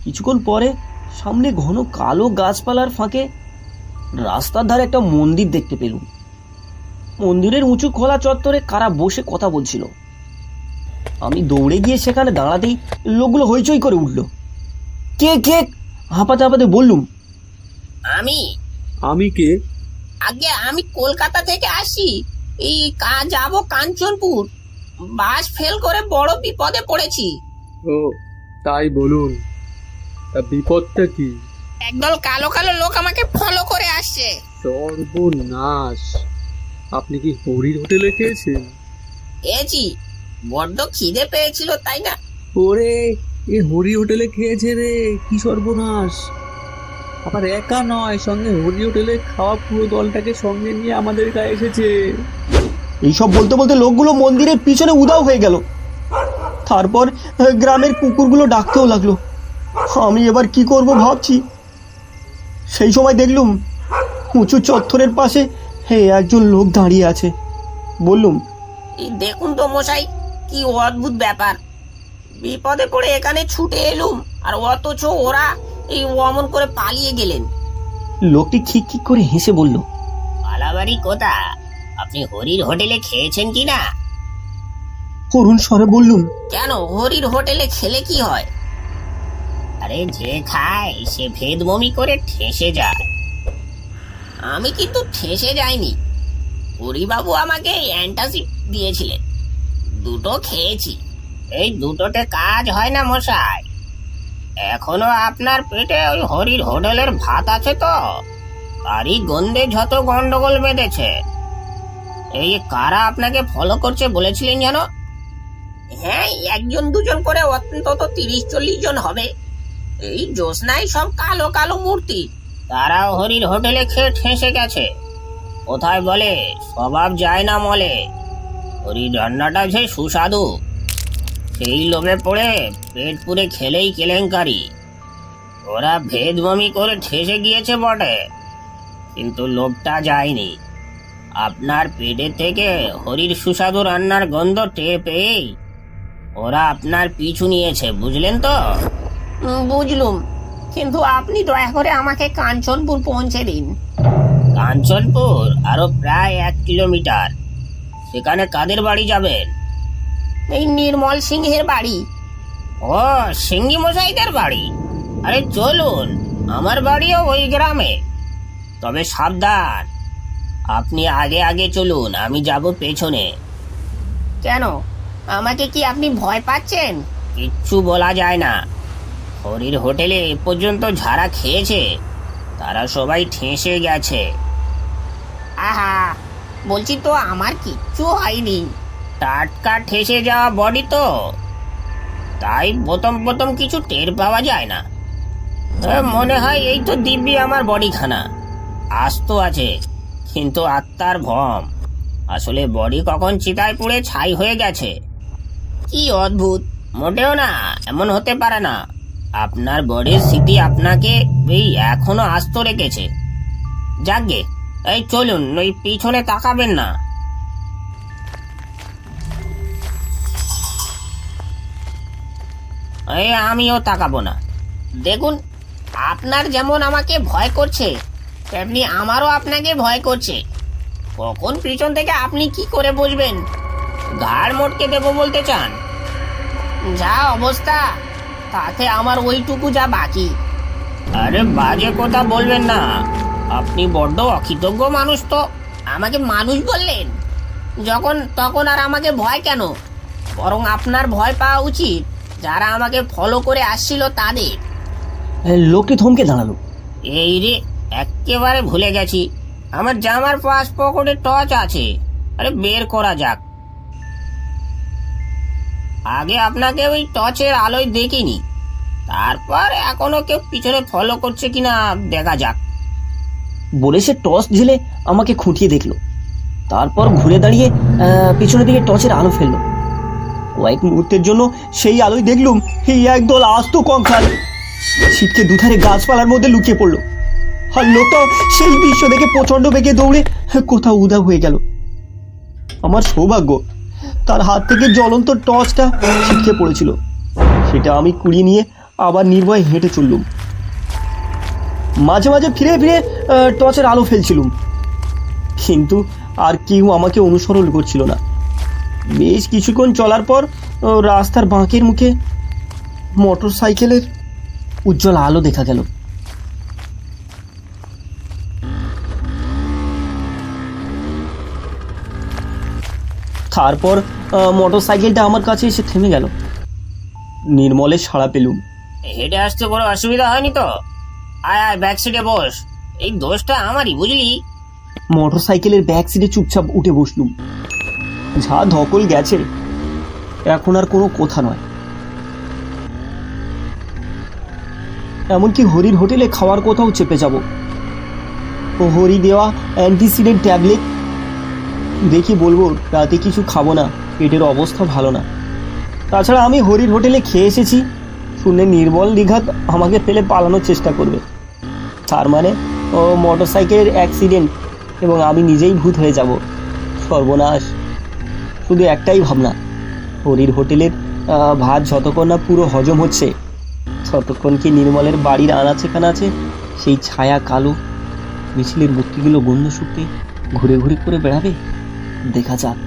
কিছুক্ষণ পরে সামনে ঘন কালো গাছপালার ফাঁকে রাস্তার ধারে একটা মন্দির দেখতে পেলুম। মন্দিরের উঁচু খোলা চত্বরে কারা বসে কথা বলছিল। আমি দৌড়ে গিয়ে সেখানে দাঁড়াতেই লোকগুলো হইচই করে উঠল। কে কে হাঁপাতে হাঁপাতে বললুম, আমি আমি কে? আগে আমি কলকাতা থেকে আসি। এই যাবো কাঞ্চনপুর। বাস ফেল করে বড় বিপদে পড়েছি। ও তাই বলুন, তা বিপদটা কি? একদল কালো কালো লোক আমাকে ফলো করে আসছে। সর্বনাশ! আপনি কি হরির হোটেলে খেয়েছেন? খেয়েছি, বড্ড খিদে পেয়েছিল তাই না। ওরে, এ হরি হোটেলে খেয়েছে রে, কি সর্বনাশ! আবার একা নয়, সঙ্গে হরি হোটেলে খাওয়া পুরো দলটাকে সঙ্গে নিয়ে আমাদের গায়ে এসেছে। এইসব বলতে বলতে লোকগুলো মন্দিরের পিছনে উধাও হয়ে গেল। তারপর গ্রামের কুকুরগুলো ডাকতেও লাগলো। আমি এবার কি করব ভাবছি। সেই সময় দেখলুম উঁচু চত্বরের পাশে একজন লোক দাঁড়িয়ে আছে। বললুম, এই দেখুন তো মশাই, কি অদ্ভুত ব্যাপার। বিপদে পড়ে এখানে ছুটে এলুম, আর অথচ ওরা এই অমন করে পালিয়ে গেলেন। লোকটি খিক খিক করে হেসে বলল, পালাবাড়ি কোথা? আপনি হরির হোটেলে খেয়েছেন কি না? করুণ স্বরে বললুম, কেন, হরির হোটেলে খেলে কি হয়? আরে যে খায় সে ভেদ বমি করে ঠেসে যায়। আমি কিন্তু ঠেসে যাইনি। হরিবাবু আমাকে অ্যান্টাসিড দিয়েছিলেন, দুটো খেয়েছি। এই দুটোতে কাজ হয় না মশাই। এখনো আপনার পেটে ওই হরির হোটেলের ভাত আছে তো, তারই গন্ধে যত গন্ডগোল বেঁধেছে। এই কারা আপনাকে ফলো করছে বলেছিলেন জানো? হ্যাঁ, একজন দুজন করে অন্তত 30-40 জন হবে। এই জ্যোৎস্নায় সব কালো কালো মূর্তি। তারাও হরির হোটেলে খেয়ে ঠেসে গেছে। কোথায় বলে স্বভাব যায় না মলে। হরির রান্নাটা যে সুস্বাদু, সেই লোভে পড়ে পেট পুরে খেলেই কেলেঙ্কারি। ওরা ভেদ বমি করে ঠেসে গিয়েছে বটে, কিন্তু লোভটা যায়নি। আপনার পেটে থেকে হরির সুস্বাদু রান্নার গন্ধ টের পেয়েই ওরা আপনার পিছু নিয়েছে, বুঝলেন তো? বুঝলুম, কিন্তু আপনি দয়া করে আমাকে কাঞ্চনপুর পৌঁছে দিন। কাঞ্চনপুর আরো প্রায় 1 কিলোমিটার। সেখানে কাদের বাড়ি যাবেন? এই নির্মল সিংহের বাড়ি। ও, সিংহি মশাইদের বাড়ি? আরে চলুন, আমার বাড়িও ওই গ্রামে। তবে সাবধান, আপনি আগে আগে চলুন, আমি যাব পেছনে। কেন, আমাকে কি আপনি ভয় পাচ্ছেন? কিচ্ছু বলা যায় না। হরির হোটেলে এ পর্যন্ত যারা খেয়েছে তারা সবাই ঠেসে গেছে। আহা, বলছি তো আমার কিচ্ছু হয়নি। টাটকা ঠেসে যাওয়া বডি তো, তাই প্রথম প্রথম কিছু টের পাওয়া যায় না। মনে হয় এই তো দিব্যি আমার বডিখানা। আস্ত আছে, কিন্তু আত্মার ভম। আসলে বডি কখন চিতায় পুড়ে ছাই হয়ে গেছে। কি অদ্ভুত! মোটেও না, এমন হতে পারে না। আপনার বডির স্মৃতি আপনাকে এই এখনো আস্ত রেখেছে। যাকগে, এই চলুন, ওই পিছনে তাকাবেন না। এই আমিও তাকাবো না। দেখুন, আপনার যেমন আমাকে ভয় করছে, তেমনি আমারও আপনাকে ভয় করছে। কখন পিছন থেকে আপনি কি করে বুঝবেন? ঘাড় মোটকে দেবো বলতে চান? যা অবস্থা, তাতে আমার ওইটুকু যা বাকি। আরে বাজে কথা বলবেন না, আপনি বড্ড অকৃতজ্ঞ মানুষ তো। আমাকে মানুষ বললেন যখন, তখন আর আমাকে ভয় কেন? বরং আপনার ভয় পাওয়া উচিত যারা আমাকে ফলো করে আসছিল তাদের। লোকটি থমকে দাঁড়ালো। এই রে, একেবারে ভুলে গেছি, আমার জামার পাশ পকেটে টর্চ আছে। আরে বের করা যাক। আগে আপনাকে ওই টর্চের আলোয় দেখিনি, তারপর এখনো কেউ পিছনে ফলো করছে কিনা দেখা যাক। বলে সে টর্চ ঝেলে আমাকে খুঁটিয়ে দেখলো। তারপর ঘুরে দাঁড়িয়ে পিছনের দিকে টর্চের আলো ফেললো। কয়েক মুহূর্তের জন্য সেই আলোয় দেখলুম এই একদল আস্ত কঙ্কাল ছিটকে দুধারে গাছপালার মধ্যে লুকিয়ে পড়লো। আর লোকটা সেই দৃশ্য দেখে প্রচন্ড বেগে দৌড়ে কোথাও উধাও হয়ে গেল। আমার সৌভাগ্য, তার হাত থেকে জ্বলন্ত টর্চটা ছিটকে পড়েছিল। সেটা আমি কুড়িয়ে নিয়ে আবার নির্ভয়ে হেঁটে চললুম। মাঝে মাঝে ফিরে ফিরে টর্চের আলো ফেলছিলুম, কিন্তু আর কেউ আমাকে অনুসরণ করছিল না। বেশ কিছুক্ষণ চলার পর রাস্তার বাঁকের মুখে মোটর সাইকেলের উজ্জ্বল আলো দেখা গেল। তারপর মোটর সাইকেলটা আমার কাছে এসে থেমে গেল। নির্মলের সাড়া পেলুম। হেঁটে আসতে কোনো অসুবিধা হয়নি তো? আয় আয়, ব্যাক সিটে বস। এই দোষটা আমারই, বুঝলি? মোটর সাইকেলের ব্যাক সিটে চুপচাপ উঠে বসলুম। যা ধকল গেছে, এখন আর কোনো কথা নয়। এমনকি হরির হোটেলে খাওয়ার কোথাও চেপে যাব। ও হরি দেওয়া অ্যান্টিসিডেন্ট ট্যাবলেট দেখি বলবো রাতে কিছু খাবো না, পেটের অবস্থা ভালো না। তাছাড়া আমি হরির হোটেলে খেয়ে এসেছি শুনে নির্মল নিঘাত আমাকে ফেলে পালানোর চেষ্টা করবে। তার মানে ও মোটর সাইকেলের অ্যাক্সিডেন্ট এবং আমি নিজেই ভূত হয়ে যাব। সর্বনাশ। শুধু একটাই ভাবনা, হরির হোটেলের ভাত যতক্ষণ না পুরো হজম হচ্ছে ততক্ষণ কি নির্মলের বাড়ির আনাচে কানাচে সেই ছায়া কালো মিছিলের মূর্তিগুলো গন্ধ শুকতে ঘুরে ঘুরে করে বেড়াবে? দেখা যাক।